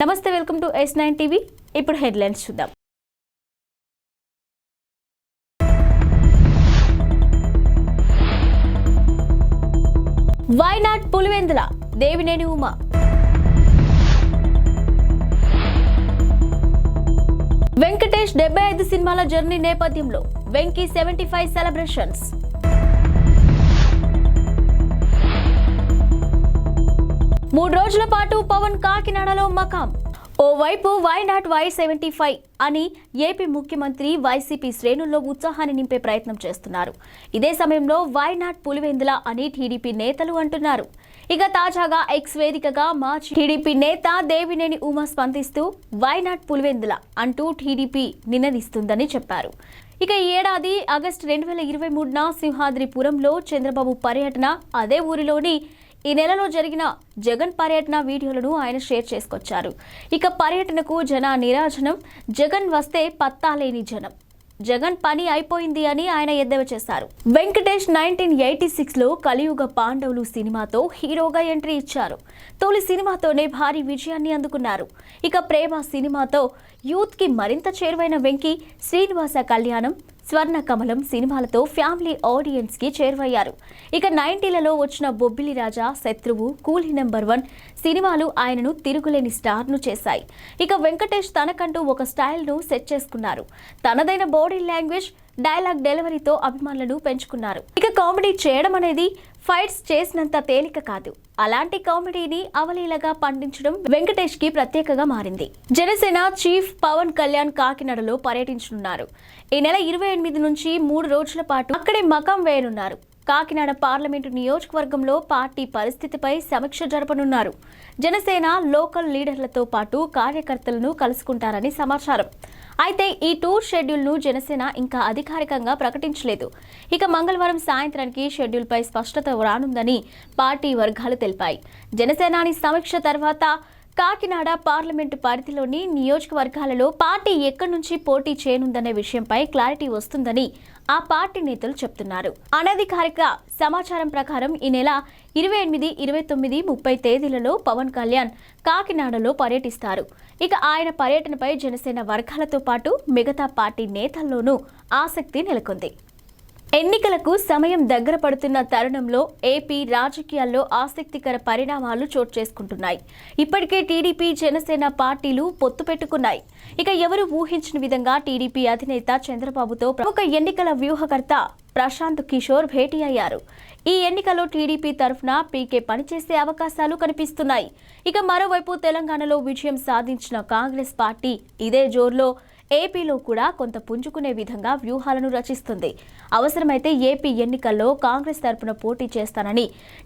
నమస్తే, welcome to S9 TV. ఇప్పుడు headlines చూద్దాం. వైనాట్ పులివెందుల దేవినేని ఉమా. వెంకటేష్ 75 సినిమాల జర్నీ నేపథ్యంలో వెంకీ 75 సెలబ్రేషన్స్. మూడు రోజుల పాటు పవన్ కాకినాడలో మకాం. ఓవైపు వైనాట్ Y75 అని ఏపీ ముఖ్యమంత్రి వైసీపీ శ్రేణుల్లో ఉత్సాహాన్ని నింపే ప్రయత్నం చేస్తున్నారు. ఇదే సమయంలో వైనాట్ పులివెందుల అని టీడీపీ నేతలు అంటున్నారు. ఇక తాజాగా ఎక్స్ వేదికగా మాజీ టీడీపీ నేత దేవినేని ఉమా స్పందిస్తూ వైనాట్ పులివెందుల అంటూ టీడీపీ నినదిస్తుందని చెప్పారు. ఇక ఈ ఏడాది ఆగస్టు 2023న సింహాద్రిపురంలో చంద్రబాబు పర్యటన, అదే ఊరిలోని ఈ నెలలో జరిగిన జగన్ పర్యటన వీడియోలను ఆయన షేర్ చేసుకొచ్చారు. ఇక పర్యటనకు జన నీరాజనం, జగన్ వస్తే పత్తాలేని జనం, జగన్ పని అయిపోయింది అని ఆయన ఎద్దేవా చేశారు. వెంకటేష్ 1986లో కలియుగ పాండవులు సినిమాతో హీరోగా ఎంట్రీ ఇచ్చారు. తొలి సినిమాతోనే భారీ విజయాన్ని అందుకున్నారు. ఇక ప్రేమ సినిమాతో యూత్ కి మరింత చేరువైన వెంకీ శ్రీనివాస కళ్యాణం, స్వర్ణ కమలం సినిమాలతో ఫ్యామిలీ ఆడియన్స్ కి చేరువయ్యారు. ఇక 90లలో వచ్చిన బొబ్బిలి రాజా, శత్రువు, కూలీ నెంబర్ 1 సినిమాలు ఆయనను తిరుగులేని స్టార్ ను చేశాయి. ఇక వెంకటేష్ తనకంటూ ఒక స్టైల్ ను సెట్ చేసుకున్నారు. తనదైన బాడీ లాంగ్వేజ్, డైలాగ్ డెలివరీతో అభిమానులను పెంచుకున్నారు. ఇక కామెడీ చేయడం అనేది ఫైట్స్ చేసినంత తేలిక కాదు. అలాంటి కామెడీని అవలీలగా పండించడం వెంకటేష్ కి ప్రత్యేకగా మారింది. జనసేన చీఫ్ పవన్ కళ్యాణ్ కాకినాడలో పర్యటించనున్నారు. ఈ నెల 28 నుంచి 3 రోజుల పాటు అక్కడే మకాం వేయనున్నారు. కాకినాడ పార్లమెంటు నియోజకవర్గంలో పార్టీ పరిస్థితిపై సమీక్ష జరపనున్నారు. జనసేన లోకల్ లీడర్లతో పాటు కార్యకర్తలను కలుసుకుంటారని సమాచారం. అయితే ఈ టూర్ షెడ్యూల్ను జనసేన ఇంకా అధికారికంగా ప్రకటించలేదు. ఇక మంగళవారం సాయంత్రానికి షెడ్యూల్పై స్పష్టత రానుందని పార్టీ వర్గాలు తెలిపాయి. జనసేనాని సమీక్ష తర్వాత కాకినాడ పార్లమెంటు పరిధిలోని నియోజకవర్గాలలో పార్టీ ఎక్కడి నుంచి పోటీ చేయనుందనే విషయంపై క్లారిటీ వస్తుందని ఆ పార్టీ నేతలు చెప్తున్నారు. అనధికారిక సమాచారం ప్రకారం ఈ నెల 28, 29, 30 తేదీలలో పవన్ కళ్యాణ్ కాకినాడలో పర్యటిస్తారు. ఇక ఆయన పర్యటనపై జనసేన వర్గాలతో పాటు మిగతా పార్టీ నేతల్లోనూ ఆసక్తి నెలకొంది. ఎన్నికలకు సమయం దగ్గర పడుతున్న తరుణంలో ఏపీ రాజకీయాల్లో ఆసక్తికర పరిణామాలు చోటు చేసుకుంటున్నాయి. ఇప్పటికే టీడీపీ, జనసేన పార్టీలు పొత్తు పెట్టుకున్నాయి. ఇక ఎవరు ఊహించిన విధంగా టీడీపీ అధినేత చంద్రబాబుతో ప్రముఖ ఎన్నికల వ్యూహకర్త ప్రశాంత్ కిషోర్ భేటీ అయ్యారు. ఈ ఎన్నికలో టీడీపీ తరఫున పీకే పనిచేసే అవకాశాలు కనిపిస్తున్నాయి. ఇక మరోవైపు తెలంగాణలో విజయం సాధించిన కాంగ్రెస్ పార్టీ ఇదే జోరులో ఏపీలో కూడా కొంత పుంజుకునే విధంగా వ్యూహాలను రచిస్తుంది. అవసరమైతే ఏపీ ఎన్నికల్లో కాంగ్రెస్ తరపున పోటీ చేస్తానని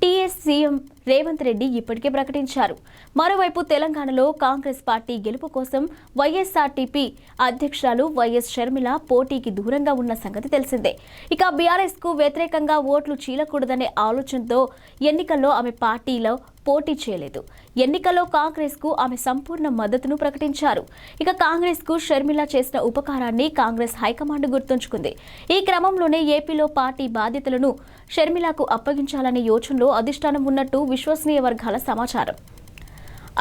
టీఎస్ సీఎం రేవంత్ రెడ్డి ఇప్పటికే ప్రకటించారు. మరోవైపు తెలంగాణలో కాంగ్రెస్ పార్టీ గెలుపు కోసం వైఎస్ఆర్టీపీ అధ్యక్షురాలు వైఎస్ షర్మిల పోటీకి దూరంగా ఉన్న సంగతి తెలిసిందే. ఇక బీఆర్ఎస్ కు వ్యతిరేకంగా ఓట్లు చీలకూడదనే ఆలోచనతో ఎన్నికల్లో ఆమె పార్టీలో పోటీ చేయలేదు. ఎన్నికల్లో కాంగ్రెస్ కు ఆమె సంపూర్ణ మద్దతును ప్రకటించారు. ఇక కాంగ్రెస్ కు షర్మిల చేసిన ఉపకారాన్ని కాంగ్రెస్ హైకమాండ్ గుర్తుంచుకుంది. ఈ క్రమంలోనే ఏపీలో పార్టీ బాధ్యతలను షర్మిలకు అప్పగించాలనే యోచనలో అధిష్టానం ఉన్నట్టు విశ్వసనీయ వర్గాల సమాచారం.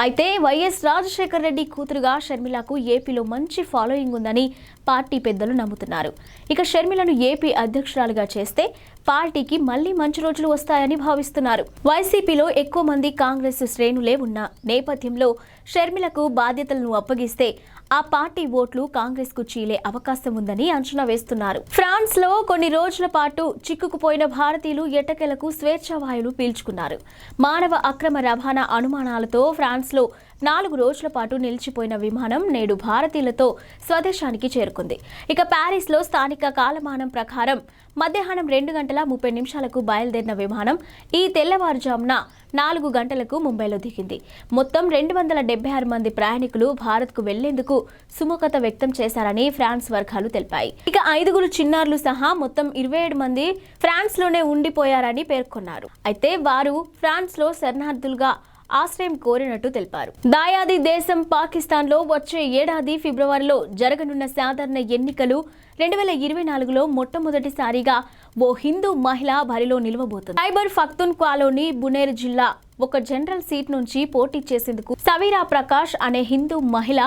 అయితే వైఎస్ రాజశేఖర్ రెడ్డి కూతురుగా షర్మిలకు ఏపీలో మంచి ఫాలోయింగ్ ఉందని పార్టీ పెద్దలు నమ్ముతున్నారు. ఇక షర్మిలను ఏపీ అధ్యక్షురాలుగా చేస్తే పార్టీకి మళ్లీ మంచి రోజులు వస్తాయని భావిస్తున్నారు. వైసీపీలో ఎక్కువ మంది కాంగ్రెస్ శ్రేణులే ఉన్న నేపథ్యంలో షర్మిలకు బాధ్యతలను అప్పగిస్తే ఆ పార్టీ ఓట్లు కాంగ్రెస్ కు చీలే అవకాశం ఉందని అంచనా వేస్తున్నారు. ఫ్రాన్స్ లో కొన్ని రోజుల పాటు చిక్కుకుపోయిన భారతీయులు ఎట్టకేలకు స్వేచ్ఛావాయువులు పీల్చుకున్నారు. మానవ అక్రమ రవాణా అనుమానాలతో ఫ్రాన్స్ లో 4 రోజుల పాటు నిలిచిపోయిన విమానం నేడు భారతీయులతో స్వదేశానికి చేరుకుంది. ఇక ప్యారిస్ లో స్థానిక కాలమానం ప్రకారం మధ్యాహ్నం 2:30 బయలుదేరిన విమానం ఈ తెల్లవారుజామున 4 గంటలకు ముంబైలో దిగింది. మొత్తం 276 మంది ప్రయాణికులు భారత్ కు వెళ్లేందుకు సుముఖత వ్యక్తం చేశారని ఫ్రాన్స్ వర్గాలు తెలిపాయి. ఇక 5 చిన్నారులు సహా మొత్తం 27 మంది ఫ్రాన్స్ లోనే ఉండిపోయారని పేర్కొన్నారు. అయితే వారు ఫ్రాన్స్ లో శరణార్థులుగా ఆశ్రయం కోరినట్టు తెలిపారు. దాయాది దేశం పాకిస్తాన్ లో వచ్చే ఏడాది ఫిబ్రవరిలో జరగనున్న సాధారణ ఎన్నికలు 2024లో మొట్టమొదటిసారిగా ఓ హిందూ మహిళ బరిలో నిలవబోతుంది. ఖైబర్ పఖ్తూన్ఖ్వాలోని బునేర్ జిల్లా ఒక జనరల్ సీట్ నుంచి పోటీ చేసేందుకు సవీరా ప్రకాష్ అనే హిందూ మహిళ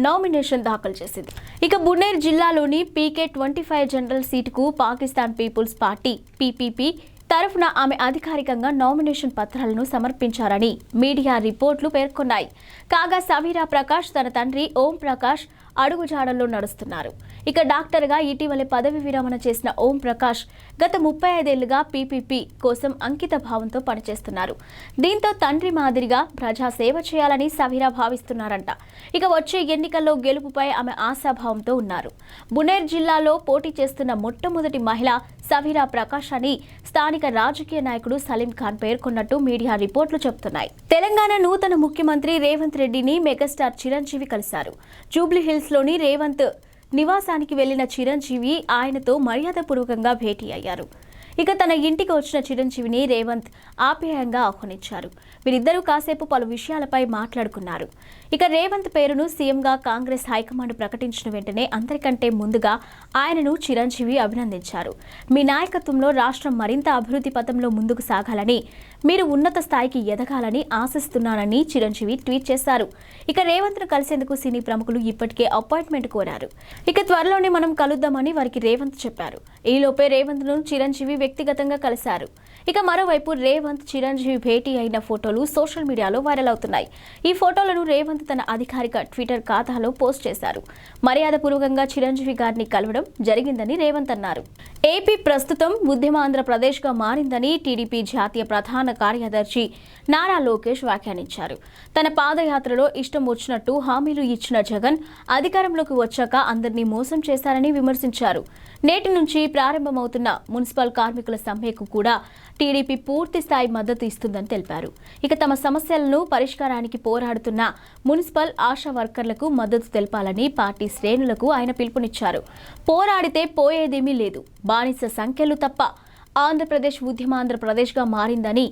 నామినేషన్ దాఖలు చేసింది. ఇక బునేర్ జిల్లాలోని PK-25 జనరల్ సీటుకు పాకిస్తాన్ పీపుల్స్ పార్టీ PPP తరఫున ఆమె అధికారికంగా నామినేషన్ పత్రాలను సమర్పించారని మీడియా రిపోర్టులు పేర్కొన్నాయి. కాగా సవీరా ప్రకాష్ తన తండ్రి ఓం ప్రకాష్ అడుగుజాడల్లో నడుస్తున్నారు. ఇక డాక్టర్గా ఇటీవలే పదవి విరమణ చేసిన ఓం ప్రకాష్ గత 35 ఏళ్లుగా PPP కోసం అంకిత భావంతో పనిచేస్తున్నారు. దీంతో తండ్రి మాదిరిగా ప్రజా సేవ చేయాలని సవీరా భావిస్తున్నారంట. ఇక వచ్చే ఎన్నికల్లో గెలుపుపై ఆమె ఆశాభావంతో ఉన్నారు. బునేర్ జిల్లాలో పోటీ చేస్తున్న మొట్టమొదటి మహిళ సవీరా ప్రకాష్ అని స్థానిక రాజకీయ నాయకుడు సలీం ఖాన్ పేర్కొన్నట్టు మీడియా రిపోర్టులు చెబుతున్నాయి. తెలంగాణ నూతన ముఖ్యమంత్రి రేవంత్ రెడ్డిని మెగాస్టార్ చిరంజీవి కలిశారు. జూబ్లీహిల్స్ లోని రేవంత్ నివాసానికి వెళ్లిన చిరంజీవి ఆయనతో మర్యాదపూర్వకంగా భేటీ అయ్యారు. ఇక తన ఇంటికి వచ్చిన చిరంజీవిని రేవంత్ ఆప్యాయంగా ఆహ్వానించారు. వీరిద్దరూ కాసేపు పలు విషయాలపై మాట్లాడుకున్నారు. ఇక రేవంత్ పేరును సీఎంగా కాంగ్రెస్ హైకమాండ్ ప్రకటించిన వెంటనే అందరికంటే ముందుగా ఆయనను చిరంజీవి అభినందించారు. మీ నాయకత్వంలో రాష్ట్రం మరింత అభివృద్ధి పథంలో ముందుకు సాగాలని, మీరు ఉన్నత స్థాయికి ఎదగాలని ఆశిస్తున్నానని చిరంజీవి ట్వీట్ చేశారు. ఇక రేవంత్ను కలిసేందుకు సినీ ప్రముఖులు ఇప్పటికే అపాయింట్మెంట్ కోరారు. ఇక త్వరలోనే మనం కలుద్దామని వారికి రేవంత్ చెప్పారు. ఈలోపే రేవంత్ను చిరంజీవి వ్యక్తిగతంగా కలిశారు. ఇక మరోవైపు రేవంత్ చిరంజీవి భేటీ అయిన ఫోటోలు సోషల్ మీడియాలో వైరల్ అవుతున్నాయి. ఈ ఫోటోలను రేవంత్ తన అధికారిక ట్విట్టర్ ఖాతాలో పోస్ట్ చేశారు. మర్యాదపూర్వకంగా చిరంజీవి గారిని కలవడం జరిగిందని రేవంత్ అన్నారు. ఏపీ ప్రస్తుతం ఉద్యమాంధ్రప్రదేశ్గా మారిందని టీడీపీ జాతీయ ప్రధాన కార్యదర్శి నారా లోకేష్ వ్యాఖ్యానించారు. తన పాదయాత్రలో ఇష్టం వచ్చినట్టు హామీలు ఇచ్చిన జగన్ అధికారంలోకి వచ్చాక అందరినీ మోసం చేశారని విమర్శించారు. నేటి నుంచి ప్రారంభమవుతున్న మున్సిపల్ కార్మికుల సమ్మెకు కూడా టీడీపీ పూర్తి స్థాయి మద్దతు ఇస్తుందని తెలిపారు. ఇక తమ సమస్యలను పరిష్కారానికి పోరాడుతున్న మున్సిపల్ ఆశా వర్కర్లకు మద్దతు తెలపాలని పార్టీ శ్రేణులకు ఆయన పిలుపునిచ్చారు. పోరాడితే పోయేదేమీ లేదు, బానిస సంఖ్యలు తప్ప ఆంధ్రప్రదేశ్ ఉద్యమాంధ్రప్రదేశ్గా మారిందని,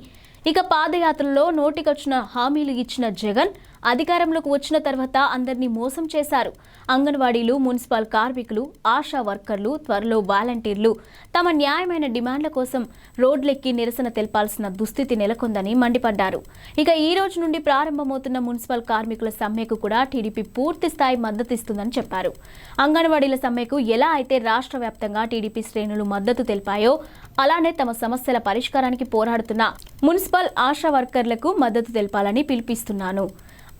ఇక పాదయాత్రలో నోటికొచ్చిన హామీలు ఇచ్చిన జగన్ అధికారంలోకి వచ్చిన తర్వాత అందరినీ మోసం చేశారు. అంగన్వాడీలు, మున్సిపల్ కార్మికులు, ఆశా వర్కర్లు, త్వరలో వాలంటీర్లు తమ న్యాయమైన డిమాండ్ల కోసం రోడ్లెక్కి నిరసన తెలపాల్సిన దుస్థితి నెలకొందని మండిపడ్డారు. ఇక ఈ రోజు నుండి ప్రారంభమవుతున్న మున్సిపల్ కార్మికుల సమ్మెకు కూడా టీడీపీ పూర్తి స్థాయి మద్దతిస్తుందని చెప్పారు. అంగన్వాడీల సమ్మెకు ఎలా అయితే రాష్ట్ర వ్యాప్తంగా టీడీపీ శ్రేణులు మద్దతు తెలిపాయో అలానే తమ సమస్యల పరిష్కారానికి పోరాడుతున్న మున్సిపల్ ఆశా వర్కర్లకు మద్దతు తెలపాలని పిలుపిస్తున్నాను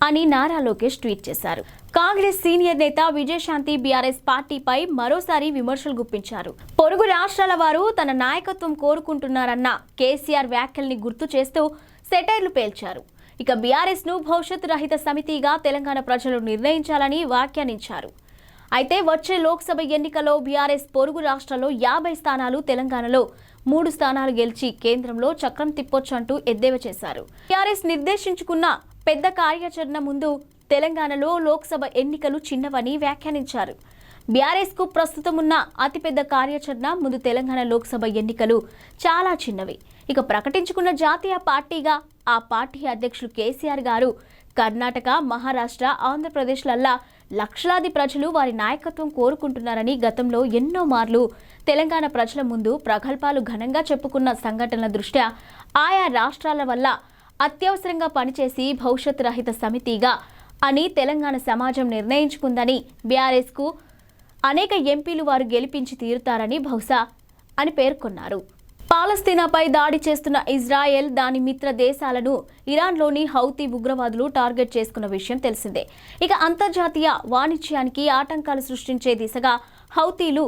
అని నారా లోకేష్ ట్వీట్ చేశారు. కాంగ్రెస్ సీనియర్ నేత విజయశాంతి బీఆర్ఎస్ పార్టీపై మరోసారి విమర్శలు గుప్పించారు. పొరుగు రాష్ట్రాల వారు తన నాయకత్వం కోరుకుంటున్నారన్న కేసీఆర్ వ్యాఖ్యల్ని గుర్తు చేస్తూ సెటైర్లు పేల్చారు. ఇక బీఆర్ఎస్ ను భవిష్యత్తు రహిత సమితిగా తెలంగాణ ప్రజలు నిర్ణయించాలని వ్యాఖ్యానించారు. అయితే వచ్చే లోక్సభ ఎన్నికల్లో బీఆర్ఎస్ పొరుగు రాష్ట్రాల్లో 50 స్థానాలు, తెలంగాణలో 3 స్థానాలు గెలిచి కేంద్రంలో చక్రం తిప్పొచ్చంటూ ఎద్దేవా చేశారు. బీఆర్ఎస్ నిర్దేశించుకున్న పెద్ద కార్యాచరణ ముందు తెలంగాణలో లోక్సభ ఎన్నికలు చిన్నవని వ్యాఖ్యానించారు. బీఆర్ఎస్ కు ప్రస్తుతం ఉన్న అతిపెద్ద కార్యాచరణ ముందు తెలంగాణ లోక్సభ ఎన్నికలు చాలా చిన్నవి. ఇక ప్రకటించుకున్న జాతీయ పార్టీగా ఆ పార్టీ అధ్యక్షులు కేసీఆర్ గారు కర్ణాటక, మహారాష్ట్ర, ఆంధ్రప్రదేశ్లల్లా లక్షలాది ప్రజలు వారి నాయకత్వం కోరుకుంటున్నారని గతంలో ఎన్నో మార్లు తెలంగాణ ప్రజల ముందు ప్రగల్భాలు ఘనంగా చెప్పుకున్న సంఘటనల దృష్ట్యా ఆయా రాష్ట్రాల వల్ల అత్యవసరంగా పనిచేసి భవిష్యత్ రహిత సమితిగా అని తెలంగాణ సమాజం నిర్ణయించుకుందని, బీఆర్ఎస్ కు అనేక ఎంపీలు వారు గెలిపించి తీరుతారని బహుశా అని పేర్కొన్నారు. పాలస్తీనాపై దాడి చేస్తున్న ఇజ్రాయెల్ దాని మిత్ర దేశాలను ఇరాన్లోని హౌతీ ఉగ్రవాదులు టార్గెట్ చేసుకున్న విషయం తెలిసిందే. ఇక అంతర్జాతీయ వాణిజ్యానికి ఆటంకాలు సృష్టించే దిశగా హౌతీలు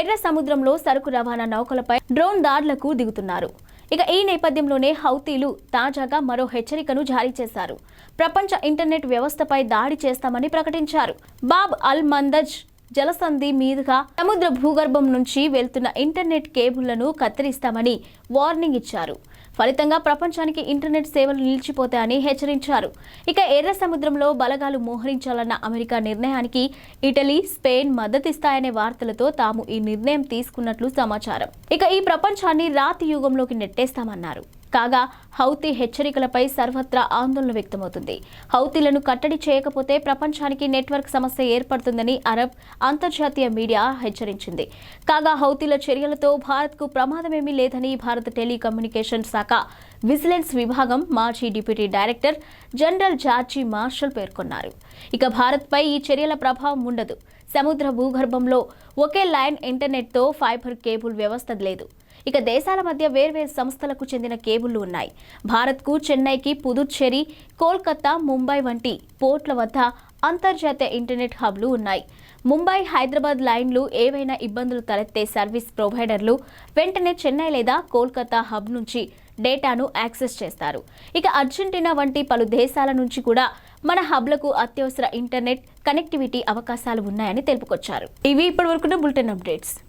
ఎర్ర సముద్రంలో సరుకు రవాణా నౌకలపై డ్రోన్ దాడులకు దిగుతున్నారు. ఇక ఈ నేపథ్యంలోనే హౌతీలు తాజాగా మరో హెచ్చరికను జారీ చేశారు. ప్రపంచ ఇంటర్నెట్ వ్యవస్థపై దాడి చేస్తామని ప్రకటించారు. బాబ్ అల్ మందజ్ జలసంధి మీదుగా సముద్ర భూగర్భం నుంచి వెళ్తున్న ఇంటర్నెట్ కేబుళ్లను కత్తిరిస్తామని వార్నింగ్ ఇచ్చారు. ఫలితంగా ప్రపంచానికి ఇంటర్నెట్ సేవలు నిలిచిపోతాయని హెచ్చరించారు. ఇక ఎర్ర సముద్రంలో బలగాలు మోహరించాలన్న అమెరికా నిర్ణయానికి ఇటలీ, స్పెయిన్ మద్దతిస్తాయనే వార్తలతో తాము ఈ నిర్ణయం తీసుకున్నట్లు సమాచారం. ఇక ఈ ప్రపంచాన్ని రాతి యుగంలోకి నెట్టేస్తామన్నారు. కాగా హౌతీ హెచ్చరికలపై సర్వత్రా ఆందోళన వ్యక్తమవుతుంది. హౌతీలను కట్టడి చేయకపోతే ప్రపంచానికి నెట్వర్క్ సమస్య ఏర్పడుతుందని అరబ్ అంతర్జాతీయ మీడియా హెచ్చరించింది. కాగా హౌతీల చర్యలతో భారత్కు ప్రమాదమేమీ లేదని భారత టెలికమ్యూనికేషన్ శాఖ విజిలెన్స్ విభాగం మాజీ deputy director general George Marshall పేర్కొన్నారు. ఇక భారత్పై ఈ చర్యల ప్రభావం ఉండదు. సముద్ర భూగర్భంలో ఒకే లైన్ ఇంటర్నెట్తో ఫైబర్ కేబుల్ వ్యవస్థ లేదు. ఇక దేశాల మధ్య వేర్వేరు సంస్థలకు చెందిన కేబుళ్లు ఉన్నాయి. భారత్కు చెన్నైకి పుదుచ్చేరి, కోల్కతా, ముంబై వంటి పోర్ట్ల వద్ద అంతర్జాతీయ ఇంటర్నెట్ హబ్లు ఉన్నాయి. ముంబై, హైదరాబాద్ లైన్లు ఏవైనా ఇబ్బందులు తలెత్తే సర్వీస్ ప్రొవైడర్లు వెంటనే చెన్నై లేదా కోల్కతా హబ్ నుంచి డేటాను యాక్సెస్ చేస్తారు. ఇక అర్జెంటీనా వంటి పలు దేశాల నుంచి కూడా మన హబ్లకు అత్యవసర ఇంటర్నెట్ కనెక్టివిటీ అవకాశాలు ఉన్నాయని తెలుపుకొచ్చారు. ఇవి ఇప్పటివరకున్న బులెటిన్ అప్డేట్స్.